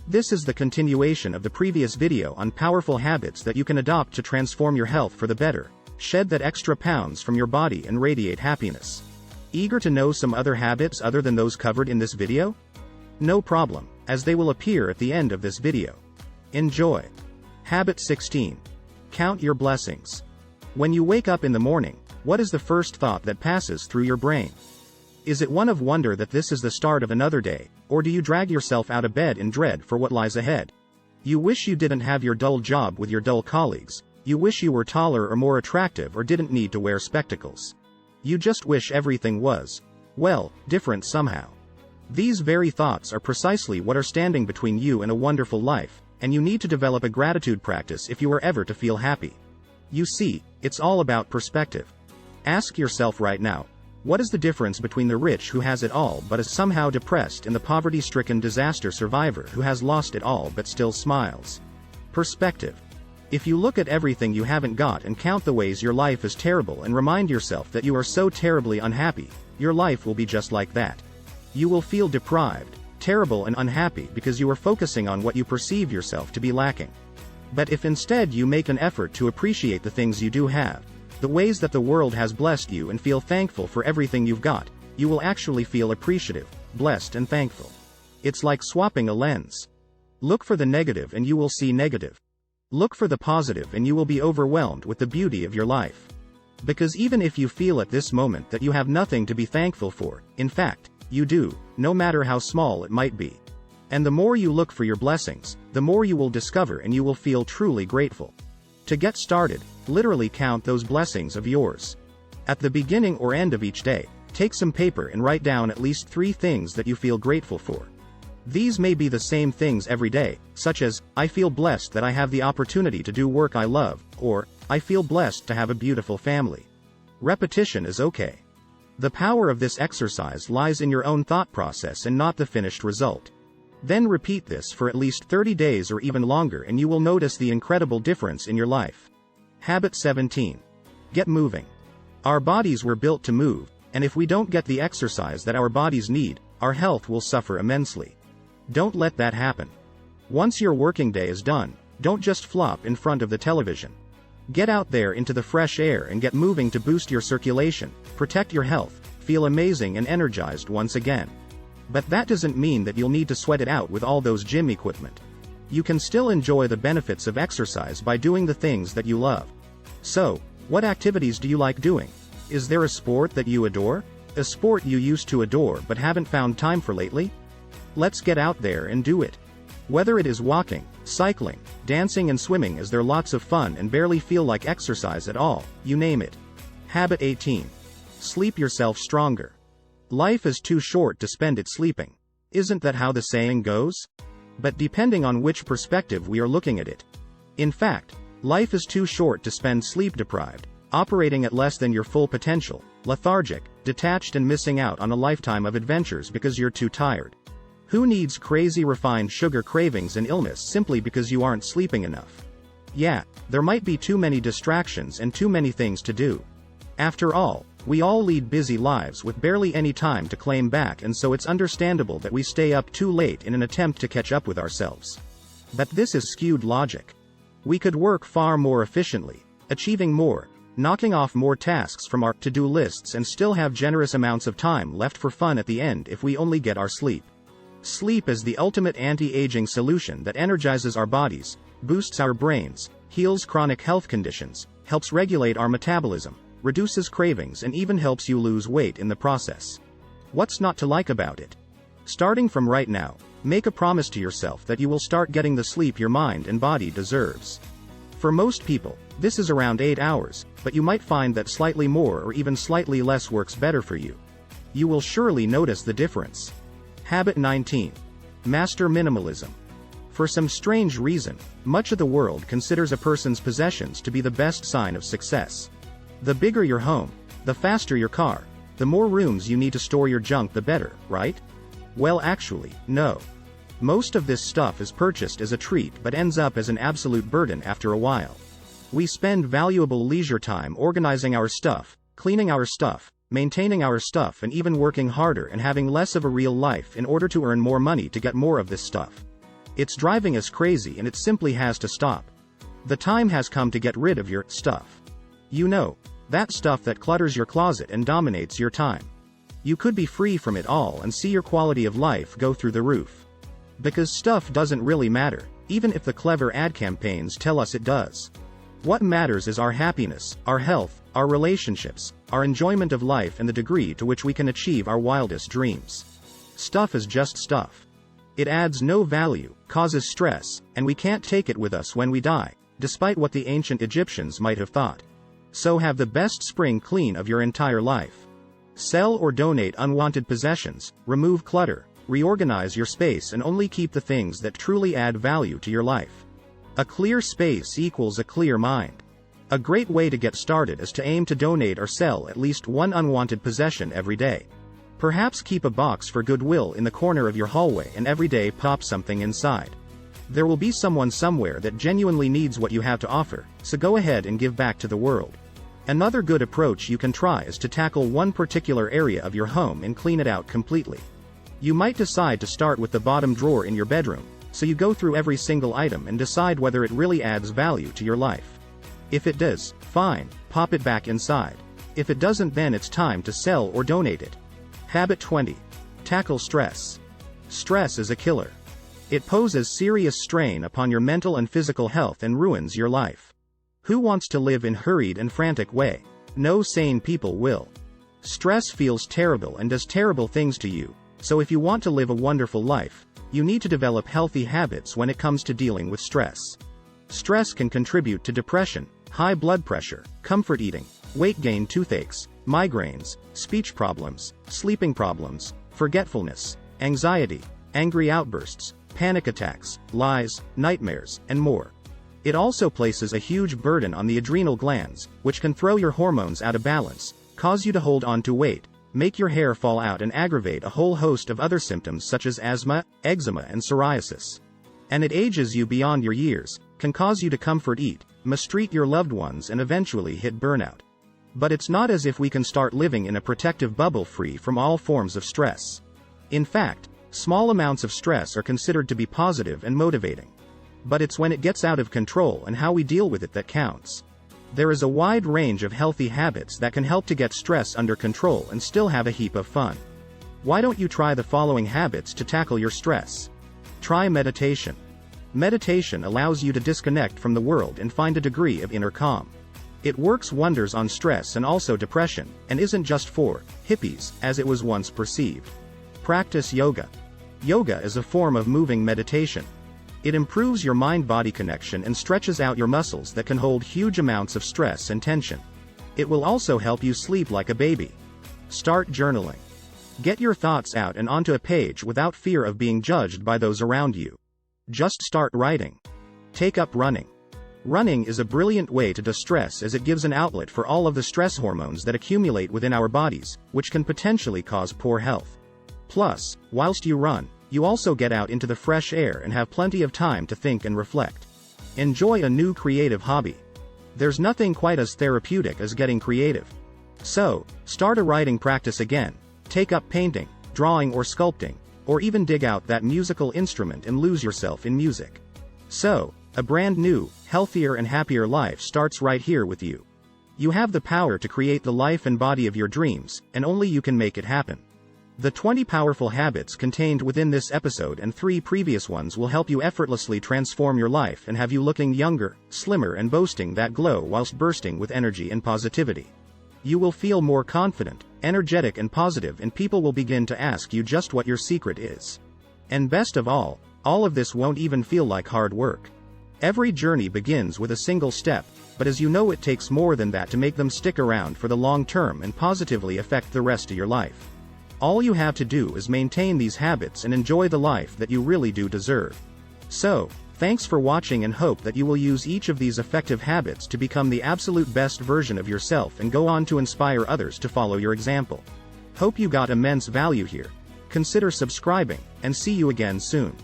This is the continuation of the previous video on powerful habits that you can adopt to transform your health for the better, shed that extra pounds from your body and radiate happiness. Eager to know some other habits other than those covered in this video? No problem, as they will appear at the end of this video. Enjoy. Habit 16. Count your blessings. When you wake up in the morning, what is the first thought that passes through your brain? Is it one of wonder that this is the start of another day, or do you drag yourself out of bed in dread for what lies ahead? You wish you didn't have your dull job with your dull colleagues, you wish you were taller or more attractive or didn't need to wear spectacles. You just wish everything was, well, different somehow. These very thoughts are precisely what are standing between you and a wonderful life, and you need to develop a gratitude practice if you are ever to feel happy. You see, it's all about perspective. Ask yourself right now, what is the difference between the rich who has it all but is somehow depressed and the poverty-stricken disaster survivor who has lost it all but still smiles? Perspective. If you look at everything you haven't got and count the ways your life is terrible and remind yourself that you are so terribly unhappy, your life will be just like that. You will feel deprived, terrible and unhappy because you are focusing on what you perceive yourself to be lacking. But if instead you make an effort to appreciate the things you do have, the ways that the world has blessed you, and feel thankful for everything you've got, you will actually feel appreciative, blessed and thankful. It's like swapping a lens. Look for the negative and you will see negative. Look for the positive and you will be overwhelmed with the beauty of your life. Because even if you feel at this moment that you have nothing to be thankful for, in fact, you do, no matter how small it might be. And the more you look for your blessings, the more you will discover and you will feel truly grateful. To get started, literally count those blessings of yours. At the beginning or end of each day, take some paper and write down at least 3 things that you feel grateful for. These may be the same things every day, such as, I feel blessed that I have the opportunity to do work I love, or, I feel blessed to have a beautiful family. Repetition is okay. The power of this exercise lies in your own thought process and not the finished result. Then repeat this for at least 30 days or even longer and you will notice the incredible difference in your life. Habit 17. Get moving. Our bodies were built to move, and if we don't get the exercise that our bodies need, our health will suffer immensely. Don't let that happen. Once your working day is done, don't just flop in front of the television. Get out there into the fresh air and get moving to boost your circulation, protect your health, feel amazing and energized once again. But that doesn't mean that you'll need to sweat it out with all those gym equipment. You can still enjoy the benefits of exercise by doing the things that you love. So, what activities do you like doing? Is there a sport that you adore? A sport you used to adore but haven't found time for lately? Let's get out there and do it. Whether it is walking, cycling, dancing and swimming, as they're lots of fun and barely feel like exercise at all, you name it. Habit 18. Sleep yourself stronger. Life is too short to spend it sleeping. Isn't that how the saying goes? But depending on which perspective we are looking at it. In fact, life is too short to spend sleep deprived, operating at less than your full potential, lethargic, detached and missing out on a lifetime of adventures because you're too tired. Who needs crazy refined sugar cravings and illness simply because you aren't sleeping enough? Yeah, there might be too many distractions and too many things to do. After all, we all lead busy lives with barely any time to claim back, and so it's understandable that we stay up too late in an attempt to catch up with ourselves. But this is skewed logic. We could work far more efficiently, achieving more, knocking off more tasks from our to-do lists, and still have generous amounts of time left for fun at the end if we only get our sleep. Sleep is the ultimate anti-aging solution that energizes our bodies, boosts our brains, heals chronic health conditions, helps regulate our metabolism, reduces cravings and even helps you lose weight in the process. What's not to like about it? Starting from right now, make a promise to yourself that you will start getting the sleep your mind and body deserves. For most people, this is around 8 hours, but you might find that slightly more or even slightly less works better for you. You will surely notice the difference. Habit 19. Master minimalism. For some strange reason, much of the world considers a person's possessions to be the best sign of success. The bigger your home, the faster your car, the more rooms you need to store your junk, the better, right? Well, actually, no. Most of this stuff is purchased as a treat but ends up as an absolute burden after a while. We spend valuable leisure time organizing our stuff, cleaning our stuff, maintaining our stuff, and even working harder and having less of a real life in order to earn more money to get more of this stuff. It's driving us crazy and it simply has to stop. The time has come to get rid of your stuff. You know, that stuff that clutters your closet and dominates your time. You could be free from it all and see your quality of life go through the roof. Because stuff doesn't really matter, even if the clever ad campaigns tell us it does. What matters is our happiness, our health, our relationships, our enjoyment of life and the degree to which we can achieve our wildest dreams. Stuff is just stuff. It adds no value, causes stress, and we can't take it with us when we die, despite what the ancient Egyptians might have thought. So have the best spring clean of your entire life. Sell or donate unwanted possessions, remove clutter, reorganize your space and only keep the things that truly add value to your life. A clear space equals a clear mind. A great way to get started is to aim to donate or sell at least one unwanted possession every day. Perhaps keep a box for goodwill in the corner of your hallway and every day pop something inside. There will be someone somewhere that genuinely needs what you have to offer, so go ahead and give back to the world. Another good approach you can try is to tackle one particular area of your home and clean it out completely. You might decide to start with the bottom drawer in your bedroom, so you go through every single item and decide whether it really adds value to your life. If it does, fine, pop it back inside. If it doesn't, then it's time to sell or donate it. Habit 20. Tackle stress. Stress is a killer. It poses serious strain upon your mental and physical health and ruins your life. Who wants to live in a hurried and frantic way? No sane people will. Stress feels terrible and does terrible things to you, so if you want to live a wonderful life, you need to develop healthy habits when it comes to dealing with stress. Stress can contribute to depression, high blood pressure, comfort eating, weight gain, toothaches, migraines, speech problems, sleeping problems, forgetfulness, anxiety, angry outbursts, panic attacks, lies, nightmares, and more. It also places a huge burden on the adrenal glands, which can throw your hormones out of balance, cause you to hold on to weight, make your hair fall out and aggravate a whole host of other symptoms such as asthma, eczema and psoriasis. And it ages you beyond your years, can cause you to comfort eat, mistreat your loved ones and eventually hit burnout. But it's not as if we can start living in a protective bubble free from all forms of stress. In fact, small amounts of stress are considered to be positive and motivating. But it's when it gets out of control and how we deal with it that counts. There is a wide range of healthy habits that can help to get stress under control and still have a heap of fun. Why don't you try the following habits to tackle your stress? Try meditation. Meditation allows you to disconnect from the world and find a degree of inner calm. It works wonders on stress and also depression, and isn't just for hippies, as it was once perceived. Practice yoga. Yoga is a form of moving meditation. It improves your mind-body connection and stretches out your muscles that can hold huge amounts of stress and tension. It will also help you sleep like a baby. Start journaling. Get your thoughts out and onto a page without fear of being judged by those around you. Just start writing. Take up running. Running is a brilliant way to distress as it gives an outlet for all of the stress hormones that accumulate within our bodies, which can potentially cause poor health. Plus, whilst you run, you also get out into the fresh air and have plenty of time to think and reflect. Enjoy a new creative hobby. There's nothing quite as therapeutic as getting creative. So, start a writing practice again, take up painting, drawing or sculpting, or even dig out that musical instrument and lose yourself in music. So, a brand new, healthier and happier life starts right here with you. You have the power to create the life and body of your dreams, and only you can make it happen. The 20 powerful habits contained within this episode and 3 previous ones will help you effortlessly transform your life and have you looking younger, slimmer and boasting that glow whilst bursting with energy and positivity. You will feel more confident, energetic and positive, and people will begin to ask you just what your secret is. And best of all of this won't even feel like hard work. Every journey begins with a single step, but as you know, it takes more than that to make them stick around for the long term and positively affect the rest of your life. All you have to do is maintain these habits and enjoy the life that you really do deserve. So, thanks for watching and hope that you will use each of these effective habits to become the absolute best version of yourself and go on to inspire others to follow your example. Hope you got immense value here. Consider subscribing, and see you again soon.